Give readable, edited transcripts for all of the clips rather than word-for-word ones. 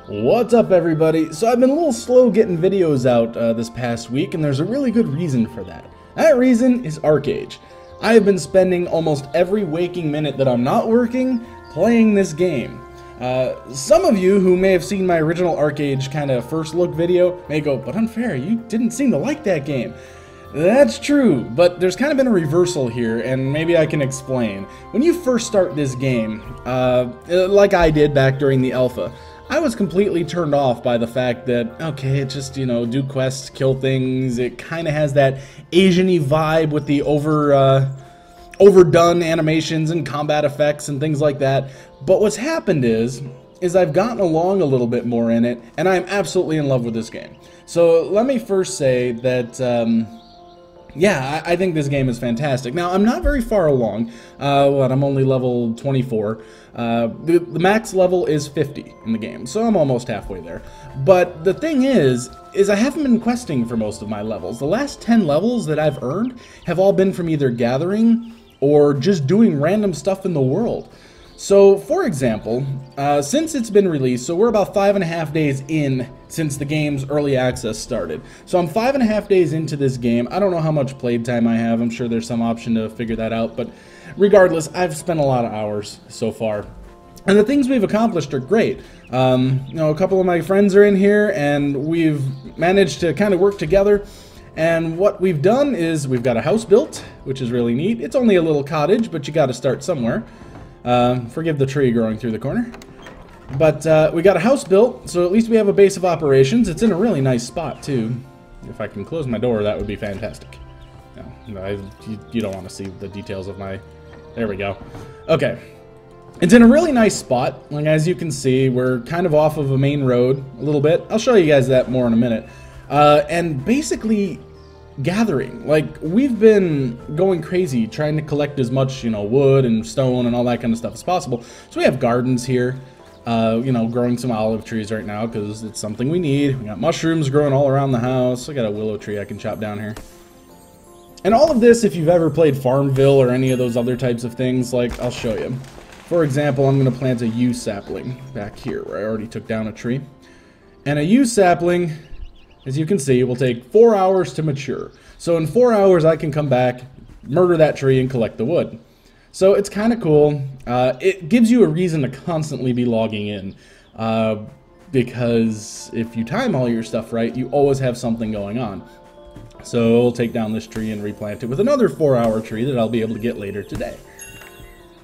What's up, everybody? So I've been a little slow getting videos out this past week, and there's a really good reason for that. That reason is ArcheAge. I have been spending almost every waking minute that I'm not working playing this game. Some of you who may have seen my original ArcheAge kind of first look video may go, but unfair, you didn't seem to like that game. That's true, but there's kind of been a reversal here, and maybe I can explain. When you first start this game, like I did back during the alpha, I was completely turned off by the fact that, okay, it just, do quests, kill things. It kind of has that Asian-y vibe with the overdone animations and combat effects and things like that. But what's happened is I've gotten along a little bit more in it, and I'm absolutely in love with this game. So let me first say that, yeah, I think this game is fantastic. Now, I'm not very far along. I'm only level 24. The max level is 50 in the game, so I'm almost halfway there. But the thing is I haven't been questing for most of my levels. The last 10 levels that I've earned have all been from either gathering or just doing random stuff in the world. So, for example, since it's been released, so we're about 5.5 days in since the game's early access started. So I'm 5.5 days into this game. I don't know how much playtime I have. I'm sure there's some option to figure that out. But regardless, I've spent a lot of hours so far. And the things we've accomplished are great. A couple of my friends are in here, and we've managed to kind of work together. And what we've done is we've got a house built, which is really neat. It's only a little cottage, but you got to start somewhere. Forgive the tree growing through the corner. But we got a house built, so at least we have a base of operations. It's in a really nice spot, too. If I can close my door, that would be fantastic. No, you don't want to see the details of my... There we go. Okay. It's in a really nice spot. Like, as you can see, we're kind of off of a main road a little bit. I'll show you guys that more in a minute. And basically... gathering. Like, we've been going crazy trying to collect as much, wood and stone and all that kind of stuff as possible. So we have gardens here, growing some olive trees right now because it's something we need. We got mushrooms growing all around the house. I got a willow tree I can chop down here. And all of this, if you've ever played Farmville or any of those other types of things, like, I'll show you. For example, I'm going to plant a yew sapling back here where I already took down a tree. And a yew sapling, as you can see, it will take 4 hours to mature. So in 4 hours, I can come back, murder that tree, and collect the wood. So it's kind of cool. It gives you a reason to constantly be logging in. Because if you time all your stuff right, you always have something going on. So I'll take down this tree and replant it with another 4-hour tree that I'll be able to get later today.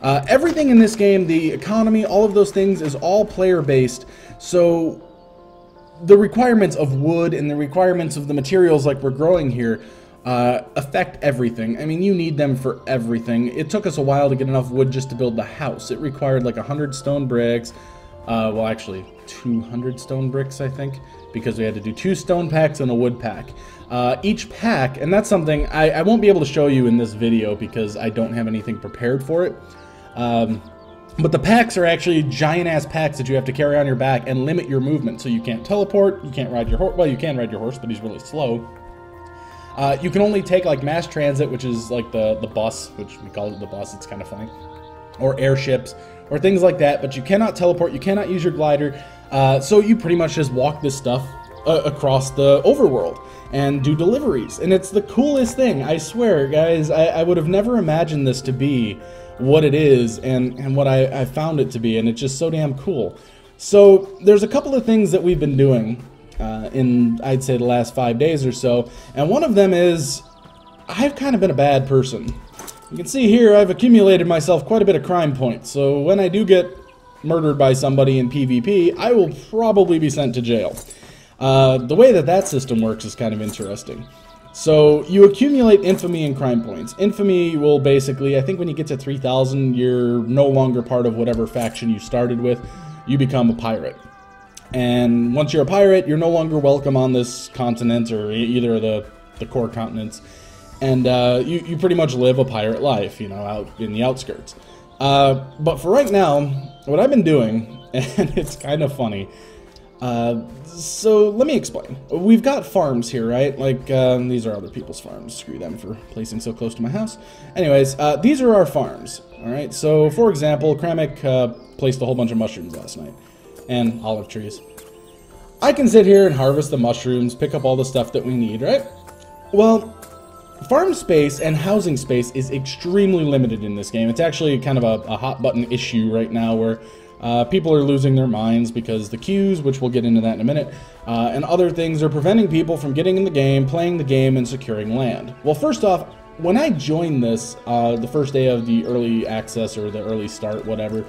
Everything in this game, the economy, all of those things is all player-based. So the requirements of wood and the requirements of the materials like we're growing here affect everything. I mean, you need them for everything. It took us a while to get enough wood just to build the house. It required like 100 stone bricks. Well, actually 200 stone bricks, I think, because we had to do 2 stone packs and a wood pack. Each pack, and that's something I won't be able to show you in this video because I don't have anything prepared for it. But the packs are actually giant-ass packs that you have to carry on your back and limit your movement. So you can't teleport, you can't ride your horse. Well, you can ride your horse, but he's really slow. You can only take, like, mass transit, which is, like, the bus, which we call it the bus. It's kind of funny. Or airships, or things like that. But you cannot teleport, you cannot use your glider. So you pretty much just walk this stuff across the overworld and do deliveries. And it's the coolest thing, I swear, guys. I would have never imagined this to be what it is and what I found it to be, and it's just so damn cool. So there's a couple of things that we've been doing in, I'd say, the last 5 days or so, and one of them is I've kind of been a bad person. You can see here I've accumulated myself quite a bit of crime points, so when I do get murdered by somebody in PvP, I will probably be sent to jail. The way that system works is kind of interesting. So you accumulate infamy and crime points. Infamy will basically, I think when you get to 3,000, you're no longer part of whatever faction you started with. You become a pirate. And once you're a pirate, you're no longer welcome on this continent or either of the core continents. And you pretty much live a pirate life, out in the outskirts. But for right now, what I've been doing, and it's kind of funny, so let me explain. We've got farms here, right? Like, these are other people's farms. Screw them for placing so close to my house. Anyways, these are our farms, alright? So, for example, Kramek placed a whole bunch of mushrooms last night. And olive trees. I can sit here and harvest the mushrooms, pick up all the stuff that we need, right? Well, farm space and housing space is extremely limited in this game. It's actually kind of a hot button issue right now where people are losing their minds because the queues, which we'll get into that in a minute, and other things are preventing people from getting in the game, playing the game, and securing land. Well, first off, when I joined this, the first day of the early access or the early start, whatever,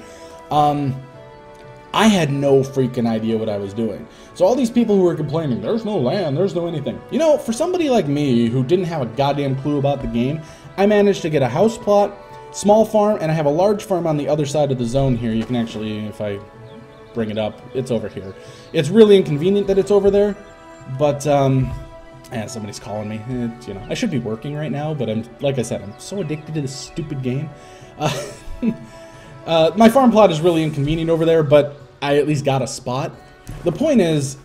I had no freaking idea what I was doing. So all these people who were complaining, there's no land, there's no anything. You know, for somebody like me who didn't have a goddamn clue about the game, I managed to get a house plot, small farm, and I have a large farm on the other side of the zone here. You can actually, if I bring it up, it's over here. It's really inconvenient that it's over there, but, somebody's calling me. You know, I should be working right now, but like I said, I'm so addicted to this stupid game. My farm plot is really inconvenient over there, but I at least got a spot. The point is,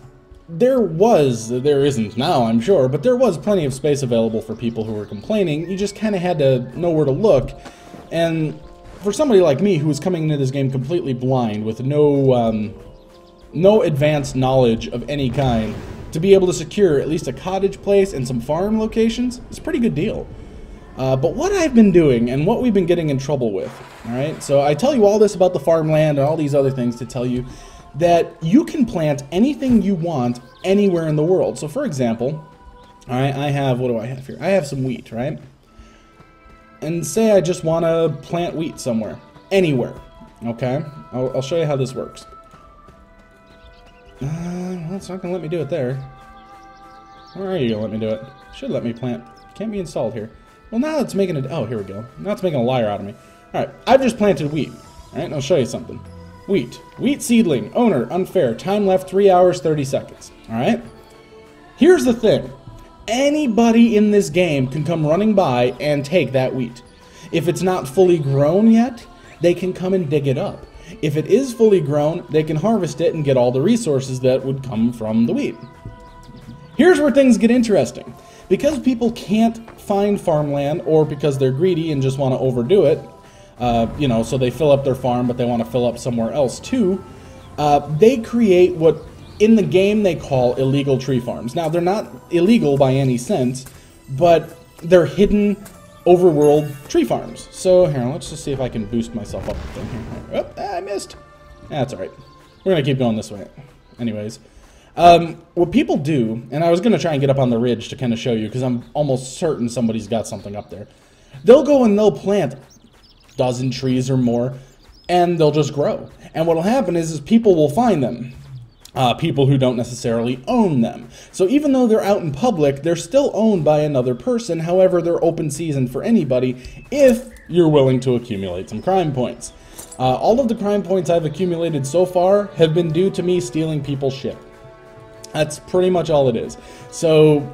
there isn't now, I'm sure, but there was plenty of space available for people who were complaining. You just kind of had to know where to look. And for somebody like me who was coming into this game completely blind with no advanced knowledge of any kind, to be able to secure at least a cottage place and some farm locations is a pretty good deal. But what I've been doing and what we've been getting in trouble with, alright, so I tell you all this about the farmland and all these other things to tell you that you can plant anything you want anywhere in the world. So for example, alright, what do I have here? I have some wheat, right? And say I just want to plant wheat somewhere, anywhere, okay? I'll show you how this works. Well, it's not going to let me do it there. Where are you going to let me do it? Should let me plant. Can't be installed here. Well, now it's making it. Oh, here we go. Now it's making a liar out of me. Alright, I've just planted wheat. Alright, and I'll show you something. Wheat. Wheat seedling. Owner. Unfair. Time left 3 hours, 30 seconds. Alright? Here's the thing. Anybody in this game can come running by and take that wheat. If it's not fully grown yet, they can come and dig it up. If it is fully grown, they can harvest it and get all the resources that would come from the wheat. Here's where things get interesting. Because people can't find farmland, or because they're greedy and just want to overdo it, you know, so they fill up their farm, but they want to fill up somewhere else too, they create what in the game they call illegal tree farms. Now, they're not illegal by any sense, but they're hidden overworld tree farms. So here, let's just see if I can boost myself up with them here. Oh, I missed. That's alright. We're going to keep going this way. Anyways. What people do, and I was going to try and get up on the ridge to kind of show you, because I'm almost certain somebody's got something up there. They'll go and they'll plant a dozen trees or more, and they'll just grow. And what'll happen is people will find them. People who don't necessarily own them. So even though they're out in public, they're still owned by another person. However, they're open season for anybody if you're willing to accumulate some crime points. All of the crime points I've accumulated so far have been due to me stealing people's shit. That's pretty much all it is. So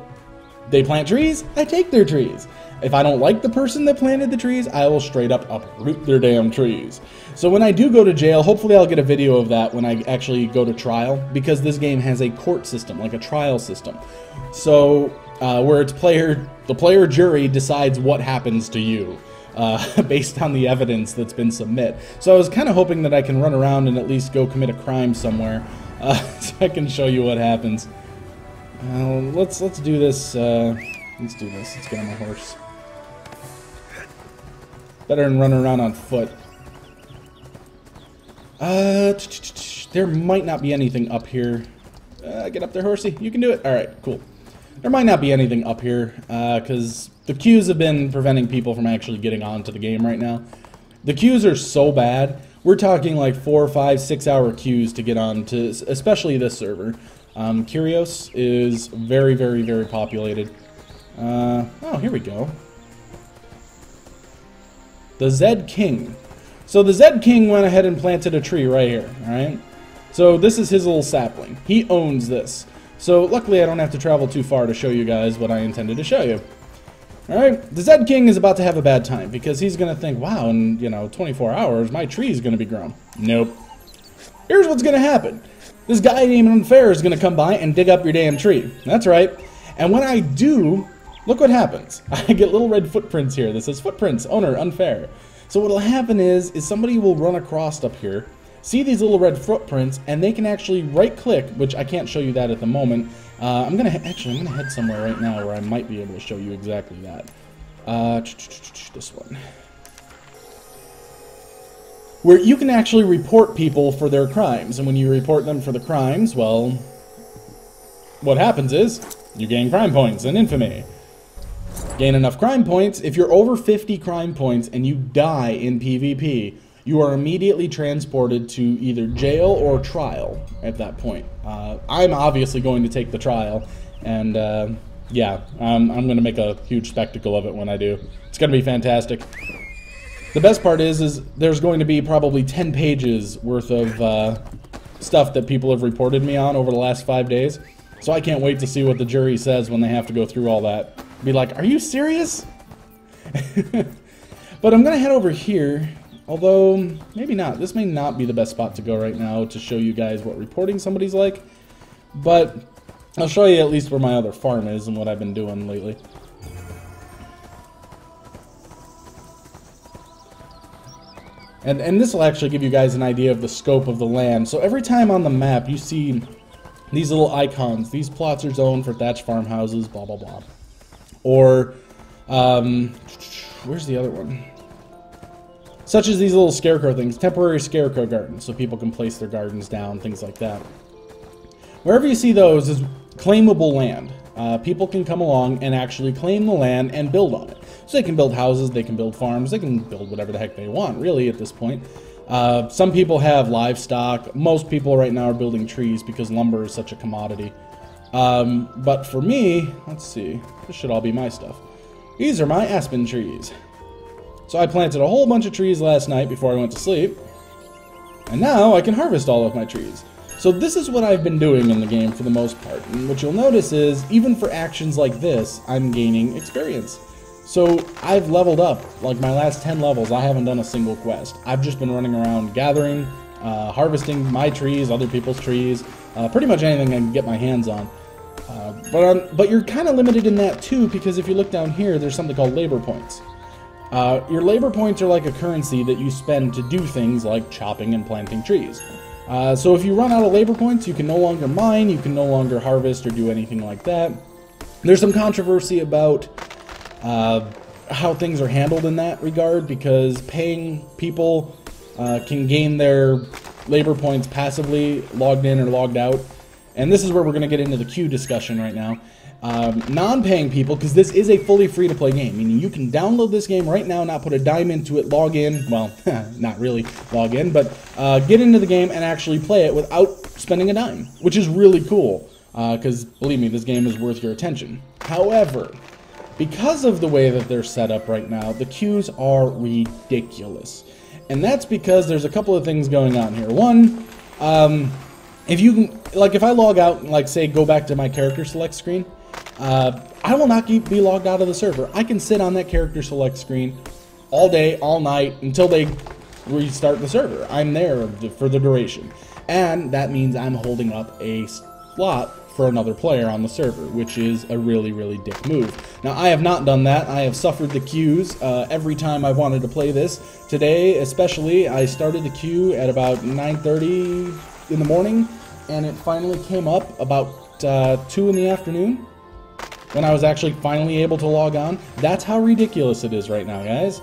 they plant trees, I take their trees. If I don't like the person that planted the trees, I will straight up uproot their damn trees. So when I do go to jail, hopefully I'll get a video of that when I actually go to trial, because this game has a court system, like a trial system. So where it's the player jury decides what happens to you based on the evidence that's been submitted. So I was kind of hoping that I can run around and at least go commit a crime somewhere so I can show you what happens. Let's do this. Let's do this. Let's get on my horse. Better than running around on foot. There might not be anything up here. Get up there, horsey. You can do it. Alright, cool. There might not be anything up here, because the queues have been preventing people from actually getting onto the game right now. The queues are so bad. We're talking like 4, 5, 6 hour queues to get on to, especially this server. Curios is very, very, very populated. Oh, here we go. The Zed King. So the Zed King went ahead and planted a tree right here, alright? So this is his little sapling. He owns this. So luckily I don't have to travel too far to show you guys what I intended to show you. Alright, the Zed King is about to have a bad time because he's going to think, wow, in, 24 hours my tree is going to be grown. Nope. Here's what's going to happen. This guy named Unfair is going to come by and dig up your damn tree. That's right. And when I do, look what happens. I get little red footprints here that says footprints, owner, Unfair. So what will happen is somebody will run across up here, see these little red footprints, and they can actually right-click, which I can't show you that at the moment. I'm gonna head somewhere right now where I might be able to show you exactly that. This one. Where you can actually report people for their crimes, and when you report them for the crimes, well, what happens is you gain crime points and infamy. Gain enough crime points. If you're over 50 crime points and you die in PvP, you are immediately transported to either jail or trial at that point. I'm obviously going to take the trial, and yeah, I'm going to make a huge spectacle of it when I do. It's going to be fantastic. The best part is there's going to be probably 10 pages worth of stuff that people have reported me on over the last 5 days. So I can't wait to see what the jury says when they have to go through all that. Be like, are you serious? But I'm going to head over here. Although, maybe not. This may not be the best spot to go right now to show you guys what reporting somebody's like. But I'll show you at least where my other farm is and what I've been doing lately. And this will actually give you guys an idea of the scope of the land. So every time on the map you see these little icons, these plots are zoned for thatched farmhouses, blah, blah, blah. Or, where's the other one? Such as these little scarecrow things, temporary scarecrow gardens, so people can place their gardens down, things like that. Wherever you see those is claimable land. People can come along and actually claim the land and build on it. So they can build houses, they can build farms, they can build whatever the heck they want, really, at this point. Some people have livestock. Most people right now are building trees because lumber is such a commodity. But for me, let's see, this should all be my stuff. These are my aspen trees. So I planted a whole bunch of trees last night before I went to sleep, and now I can harvest all of my trees. So this is what I've been doing in the game for the most part, and what you'll notice is, even for actions like this, I'm gaining experience. So I've leveled up. Like my last 10 levels, I haven't done a single quest. I've just been running around gathering, harvesting my trees, other people's trees, pretty much anything I can get my hands on. But you're kind of limited in that too, because if you look down here, there's something called labor points. Your labor points are like a currency that you spend to do things like chopping and planting trees. So if you run out of labor points, you can no longer mine, you can no longer harvest or do anything like that. There's some controversy about how things are handled in that regard, because paying people can gain their labor points passively, logged in or logged out. And this is where we're going to get into the queue discussion right now. Non-paying people, because this is a fully free-to-play game, meaning you can download this game right now, not put a dime into it, log in, well, not really log in, but get into the game and actually play it without spending a dime, which is really cool, because believe me, this game is worth your attention. However, because of the way that they're set up right now, the queues are ridiculous. And that's because there's a couple of things going on here. One, if you can, like if I log out and like say go back to my character select screen, I will not be logged out of the server. I can sit on that character select screen all day, all night, until they restart the server. I'm there for the duration. And that means I'm holding up a slot for another player on the server, which is a really, really dick move. Now, I have not done that. I have suffered the queues every time I've wanted to play this. Today, especially, I started the queue at about 9:30 in the morning, and it finally came up about 2 in the afternoon, when I was actually finally able to log on. That's how ridiculous it is right now, guys.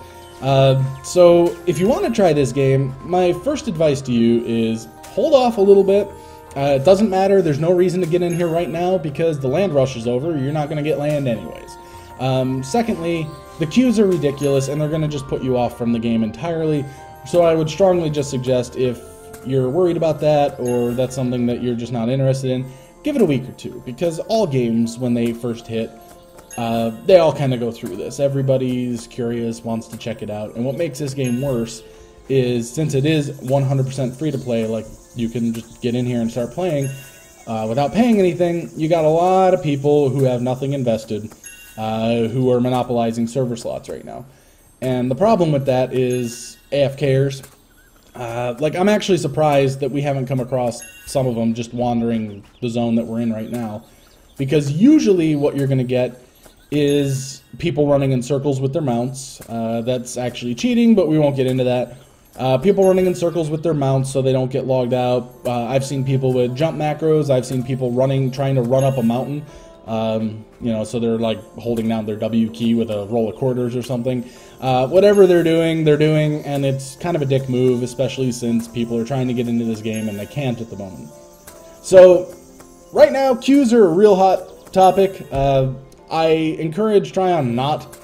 So if you want to try this game, my first advice to you is hold off a little bit. It doesn't matter. There's no reason to get in here right now because the land rush is over. You're not going to get land anyways. Secondly, the queues are ridiculous and they're going to just put you off from the game entirely. So I would strongly just suggest, if you're worried about that or that's something that you're just not interested in, give it a week or two, because all games, when they first hit, they all kind of go through this. Everybody's curious, wants to check it out, and what makes this game worse is, since it is 100% free to play, like you can just get in here and start playing without paying anything, you got a lot of people who have nothing invested who are monopolizing server slots right now. And the problem with that is AFKers. Like, I'm actually surprised that we haven't come across some of them just wandering the zone that we're in right now. Because usually what you're going to get is people running in circles with their mounts. That's actually cheating, but we won't get into that. People running in circles with their mounts so they don't get logged out. I've seen people with jump macros. I've seen people trying to run up a mountain. You know, so they're like holding down their W key with a roll of quarters or something. Whatever they're doing, and it's kind of a dick move, especially since people are trying to get into this game and they can't at the moment. So, right now, queues are a real hot topic. I encourage Tryon not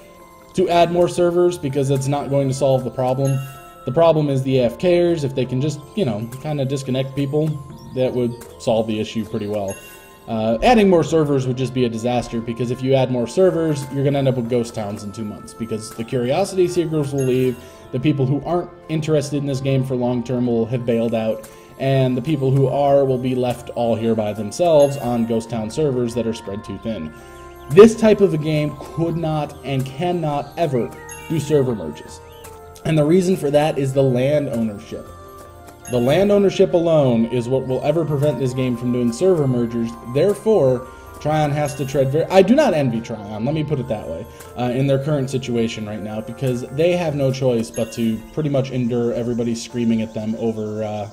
to add more servers because it's not going to solve the problem. The problem is the AFKers. If they can just, you know, kind of disconnect people, that would solve the issue pretty well. Adding more servers would just be a disaster, because if you add more servers, you're going to end up with ghost towns in 2 months, because the curiosity seekers will leave, the people who aren't interested in this game for long term will have bailed out, and the people who are will be left all here by themselves on ghost town servers that are spread too thin. This type of a game could not and cannot ever do server merges. And the reason for that is the land ownership. The land ownership alone is what will ever prevent this game from doing server mergers. Therefore, Tryon has to tread very... I do not envy Tryon, let me put it that way, in their current situation right now, because they have no choice but to pretty much endure everybody screaming at them over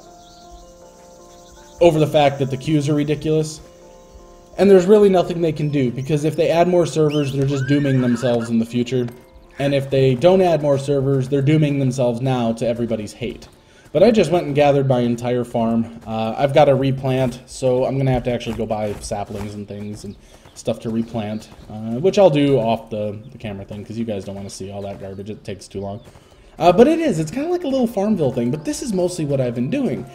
the fact that the queues are ridiculous. And there's really nothing they can do, because if they add more servers, they're just dooming themselves in the future. And if they don't add more servers, they're dooming themselves now to everybody's hate. But I just went and gathered my entire farm. I've got to replant, so I'm going to have to actually go buy saplings and things and stuff to replant, which I'll do off the camera thing, because you guys don't want to see all that garbage. It takes too long. But it's kind of like a little Farmville thing, but this is mostly what I've been doing.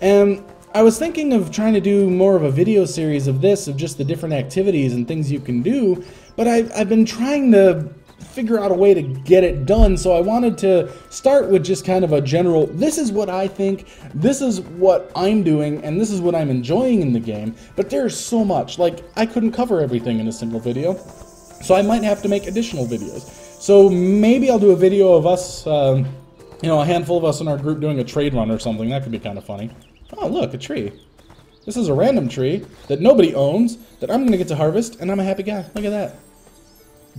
And I was thinking of trying to do more of a video series of this, of just the different activities and things you can do, but I've been trying to figure out a way to get it done, so I wanted to start with just kind of a general, this is what I think, this is what I'm doing, and this is what I'm enjoying in the game, but there's so much, like, I couldn't cover everything in a single video, so I might have to make additional videos. So maybe I'll do a video of us, you know, a handful of us in our group doing a trade run or something. That could be kind of funny. Oh, look, a tree. This is a random tree that nobody owns, that I'm going to get to harvest, and I'm a happy guy. Look at that.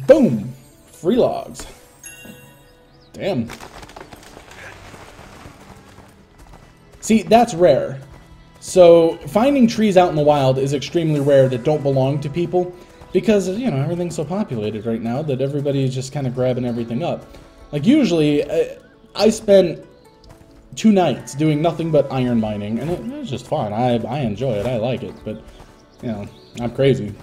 Boom! Free logs. Damn. See, that's rare. So, finding trees out in the wild is extremely rare that don't belong to people, because, you know, everything's so populated right now that everybody's just kind of grabbing everything up. Like, usually, I spent 2 nights doing nothing but iron mining, and it was just fun. I enjoy it. I like it, but, you know, I'm crazy.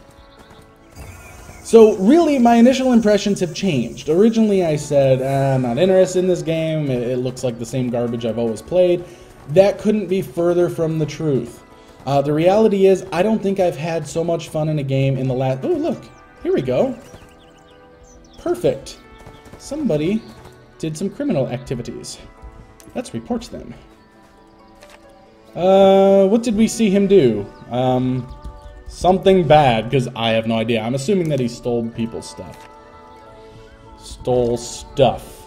So, really, my initial impressions have changed. Originally, I said, I'm not interested in this game. It looks like the same garbage I've always played. That couldn't be further from the truth. The reality is, I don't think I've had so much fun in a game in the last... Oh, look. Here we go. Perfect. Somebody did some criminal activities. Let's report them. What did we see him do? Something bad, because I have no idea. I'm assuming that he stole people's stuff. Stole stuff.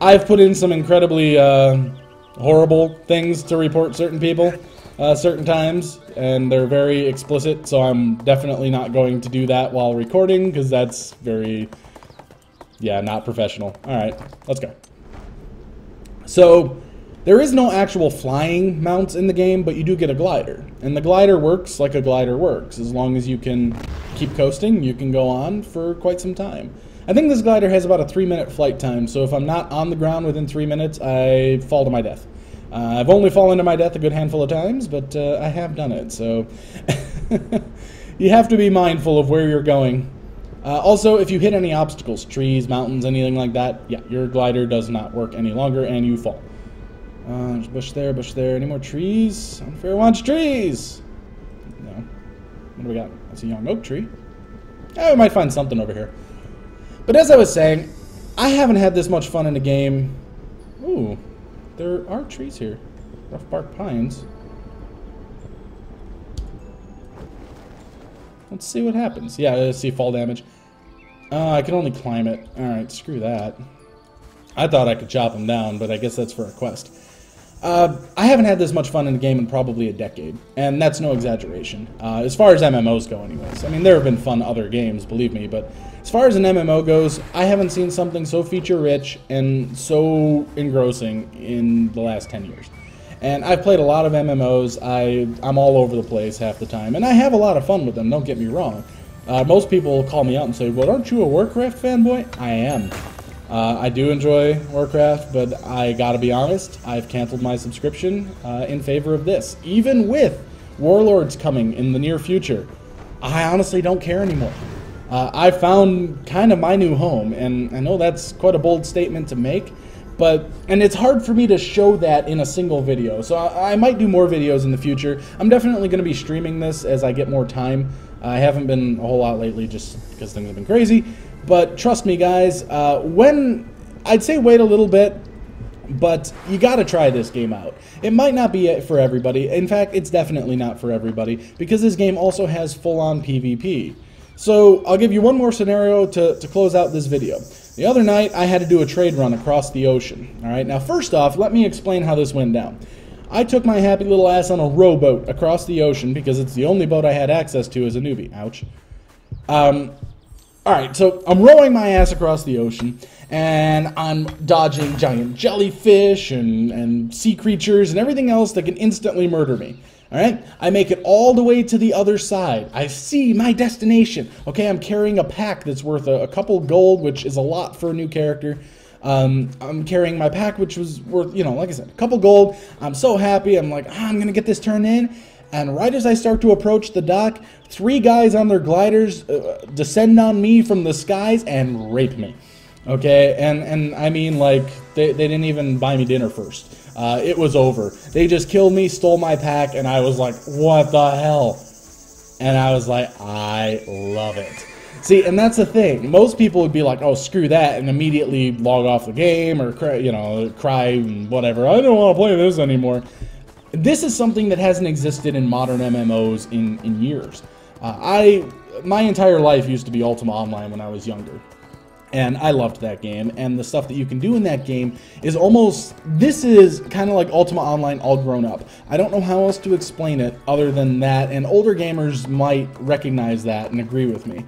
I've put in some incredibly horrible things to report certain people certain times, and they're very explicit, so I'm definitely not going to do that while recording, because that's very, yeah, not professional. Alright, let's go. So, there is no actual flying mounts in the game, but you do get a glider. And the glider works like a glider works. As long as you can keep coasting, you can go on for quite some time. I think this glider has about a 3-minute flight time, so if I'm not on the ground within 3 minutes, I fall to my death. I've only fallen to my death a good handful of times, but I have done it, so you have to be mindful of where you're going. Also, if you hit any obstacles, trees, mountains, anything like that, yeah, your glider does not work any longer, and you fall. There's bush there, bush there. Any more trees? Unfair wants trees! No. What do we got? That's a young oak tree. Oh, we might find something over here. But as I was saying, I haven't had this much fun in a game. Ooh, there are trees here. Rough bark pines. Let's see what happens. Yeah, let's see fall damage. I can only climb it. Alright, screw that. I thought I could chop them down, but I guess that's for a quest. I haven't had this much fun in a game in probably a decade, and that's no exaggeration. As far as MMOs go anyways. I mean, there have been fun other games, believe me, but as far as an MMO goes, I haven't seen something so feature-rich and so engrossing in the last 10 years. And I've played a lot of MMOs. I'm all over the place half the time, and I have a lot of fun with them, don't get me wrong. Most people call me out and say, well, aren't you a Warcraft fanboy? I am. I do enjoy Warcraft, but I gotta be honest, I've canceled my subscription in favor of this. Even with Warlords coming in the near future, I honestly don't care anymore. I found kind of my new home, and I know that's quite a bold statement to make, and it's hard for me to show that in a single video, so I might do more videos in the future. I'm definitely going to be streaming this as I get more time. I haven't been a whole lot lately just because things have been crazy. But trust me, guys, I'd say wait a little bit, but you got to try this game out. It might not be for everybody. In fact, it's definitely not for everybody, because this game also has full-on PvP. So I'll give you one more scenario to close out this video. The other night, I had to do a trade run across the ocean. All right, now first off, let me explain how this went down. I took my happy little ass on a rowboat across the ocean because it's the only boat I had access to as a newbie. Ouch. Alright, so I'm rowing my ass across the ocean, and I'm dodging giant jellyfish and sea creatures and everything else that can instantly murder me. Alright, I make it all the way to the other side. I see my destination. Okay, I'm carrying a pack that's worth a couple gold, which is a lot for a new character. I'm carrying my pack, which was worth, you know, like I said, a couple gold. I'm so happy. I'm like, I'm gonna get this turned in. And right as I start to approach the dock, 3 guys on their gliders descend on me from the skies and rape me. Okay, and I mean, like, they didn't even buy me dinner first. It was over. They just killed me, stole my pack, and I was like, what the hell? And I was like, I love it. See, and that's the thing. Most people would be like, oh, screw that, and immediately log off the game or, cry and whatever. I don't want to play this anymore. This is something that hasn't existed in modern MMOs in years. My entire life used to be Ultima Online when I was younger. And I loved that game, and the stuff that you can do in that game is this is kind of like Ultima Online all grown up. I don't know how else to explain it other than that, and older gamers might recognize that and agree with me.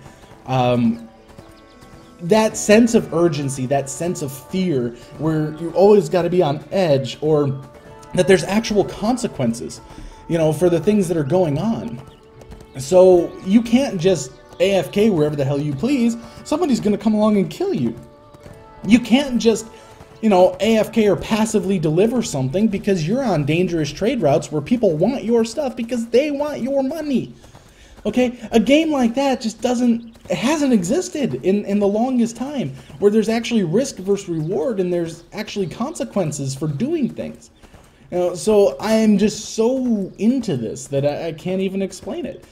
That sense of urgency, that sense of fear, where you always got to be on edge, or that there's actual consequences, for the things that are going on. So you can't just AFK wherever the hell you please. Somebody's going to come along and kill you. You can't just, AFK or passively deliver something because you're on dangerous trade routes where people want your stuff because they want your money. Okay, a game like that just hasn't existed in the longest time, where there's actually risk versus reward and there's actually consequences for doing things. So I am just so into this that I can't even explain it.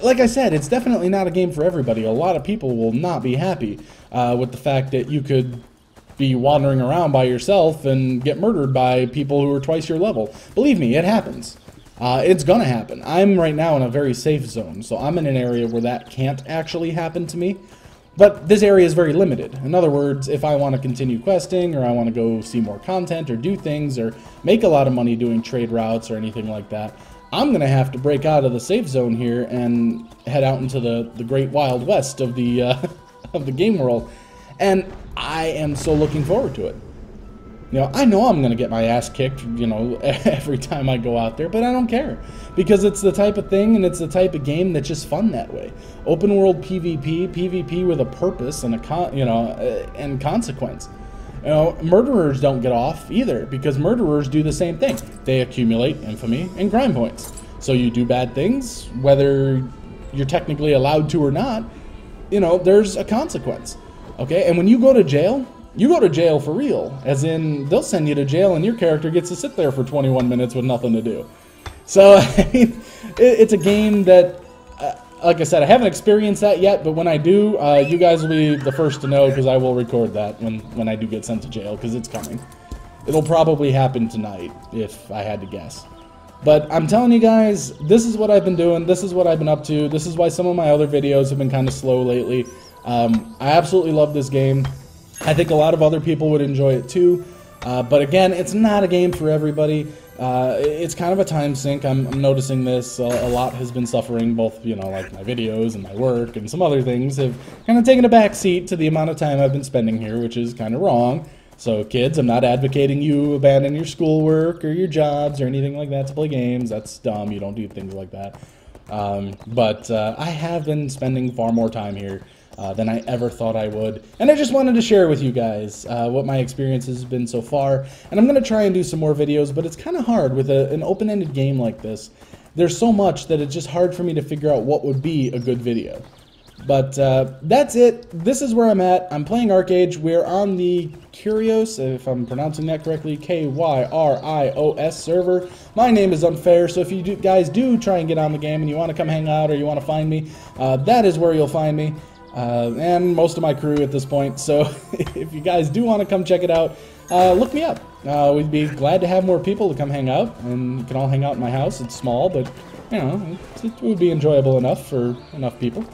Like I said, it's definitely not a game for everybody. A lot of people will not be happy with the fact that you could be wandering around by yourself and get murdered by people who are twice your level. Believe me, it happens. It's gonna happen. I'm right now in a very safe zone, so I'm in an area where that can't actually happen to me. But this area is very limited. In other words, if I want to continue questing, or I want to go see more content, or do things, or make a lot of money doing trade routes or anything like that, I'm going to have to break out of the safe zone here and head out into the great wild west of the of the game world. And I am so looking forward to it. I know I'm going to get my ass kicked, every time I go out there, but I don't care. Because it's the type of thing, and it's the type of game that's just fun that way. Open world PvP, PvP with a purpose and and consequence. Murderers don't get off either, because murderers do the same thing. They accumulate infamy and crime points. So you do bad things, whether you're technically allowed to or not, there's a consequence. Okay, and when you go to jail for real. As in, they'll send you to jail and your character gets to sit there for 21 minutes with nothing to do. So, I mean, it's a game that, like I said, I haven't experienced that yet, but when I do, you guys will be the first to know, because I will record that when I do get sent to jail, because it's coming. It'll probably happen tonight, if I had to guess. But I'm telling you guys, this is what I've been doing, this is what I've been up to, this is why some of my other videos have been kind of slow lately. I absolutely love this game. I think a lot of other people would enjoy it too. But again, it's not a game for everybody. It's kind of a time sink. I'm noticing this. A lot has been suffering, both, you know, like my videos and my work and some other things have kind of taken a back seat to the amount of time I've been spending here, which is kind of wrong. So kids, I'm not advocating you abandon your schoolwork or your jobs or anything like that to play games. That's dumb. You don't do things like that. But I have been spending far more time here than I ever thought I would. And I just wanted to share with you guys what my experience has been so far. And I'm going to try and do some more videos, but it's kind of hard with an open-ended game like this. There's so much that it's just hard for me to figure out what would be a good video. But that's it. This is where I'm at. I'm playing ArcheAge. We're on the Kyrios, if I'm pronouncing that correctly, K-Y-R-I-O-S server. My name is Unfair, so if you guys do try and get on the game and you want to come hang out or you want to find me, that is where you'll find me. And most of my crew at this point. So if you guys do want to come check it out, look me up. We'd be glad to have more people to come hang out, and you can all hang out in my house. It's small, but you know, it would be enjoyable enough for enough people.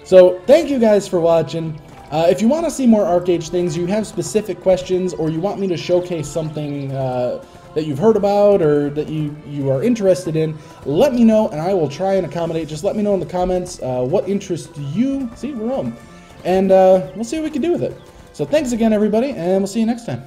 So thank you guys for watching. If you want to see more ArcheAge things, you have specific questions, or you want me to showcase something that you've heard about or that you are interested in, let me know and I will try and accommodate. Just let me know in the comments what interests you. See, we're home. And we'll see what we can do with it. So thanks again, everybody, and we'll see you next time.